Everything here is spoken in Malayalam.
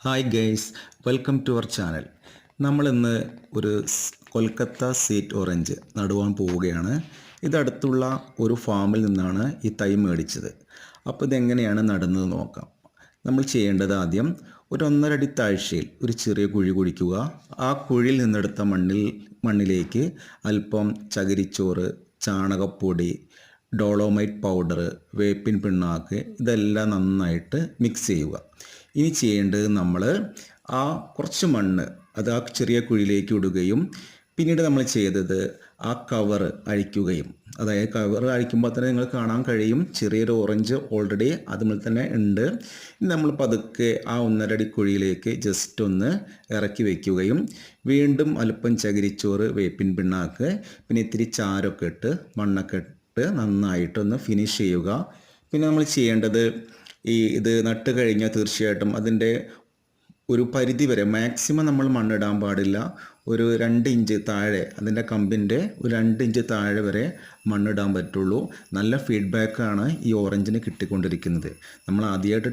Hi guys, welcome to our channel. നമ്മളിന്ന് ഒരു കൊൽക്കത്ത സ്വീറ്റ് ഓറഞ്ച് നടുവാൻ പോവുകയാണ്. ഇതടുത്തുള്ള ഒരു ഫാമിൽ നിന്നാണ് ഈ തൈ മേടിച്ചത്. അപ്പോൾ ഇതെങ്ങനെയാണ് നടുന്നത് നോക്കാം. നമ്മൾ ചെയ്യേണ്ടത് ആദ്യം ഒരു 1.5 അടി താഴ്ചയിൽ ഒരു ചെറിയ കുഴി കുഴിക്കുക. ആ കുഴിയിൽ നിന്നെടുത്ത മണ്ണിലേക്ക് അല്പം ചകിരിച്ചോറ്, ചാണകപ്പൊടി, ഡോളോമൈറ്റ് പൗഡർ, വേപ്പിൻ പിണ്ണാക്ക് ഇതെല്ലാം നന്നായിട്ട് മിക്സ് ചെയ്യുക. ഇനി ചെയ്യേണ്ടത് നമ്മൾ ആ കുറച്ച് മണ്ണ് അത് ആ ചെറിയ കുഴിയിലേക്ക് ഇടുകയും പിന്നീട് നമ്മൾ ചെയ്തത് ആ കവർ അഴിക്കുകയും, അതായത് കവർ അഴിക്കുമ്പോൾ തന്നെ നിങ്ങൾ കാണാൻ കഴിയും ചെറിയൊരു ഓറഞ്ച് ഓൾറെഡി അതുമ്പോൾ തന്നെ ഉണ്ട്. നമ്മൾ പതുക്കെ ആ 1.5 അടി കുഴിയിലേക്ക് ജസ്റ്റ് ഒന്ന് ഇറക്കി വയ്ക്കുകയും വീണ്ടും അല്പം ചകിരിച്ചോറ്, വേപ്പിൻ പിണ്ണാക്ക്, പിന്നെ ഇത്തിരി ചാരമൊക്കെ ഇട്ട് മണ്ണൊക്കെ ഇട്ട് നന്നായിട്ടൊന്ന് ഫിനിഷ് ചെയ്യുക. പിന്നെ നമ്മൾ ചെയ്യേണ്ടത് ഇത് നട്ട് കഴിഞ്ഞാൽ തീർച്ചയായിട്ടും അതിൻ്റെ ഒരു പരിധി വരെ മാക്സിമം നമ്മൾ മണ്ണിടാൻ പാടില്ല. ഒരു 2 ഇഞ്ച് താഴെ, അതിൻ്റെ കമ്പിൻ്റെ ഒരു 2 ഇഞ്ച് താഴെ വരെ മണ്ണിടാൻ പറ്റുള്ളൂ. നല്ല ഫീഡ്ബാക്കാണ് ഈ ഓറഞ്ചിന് കിട്ടിക്കൊണ്ടിരിക്കുന്നത്. നമ്മൾ ആദ്യമായിട്ട്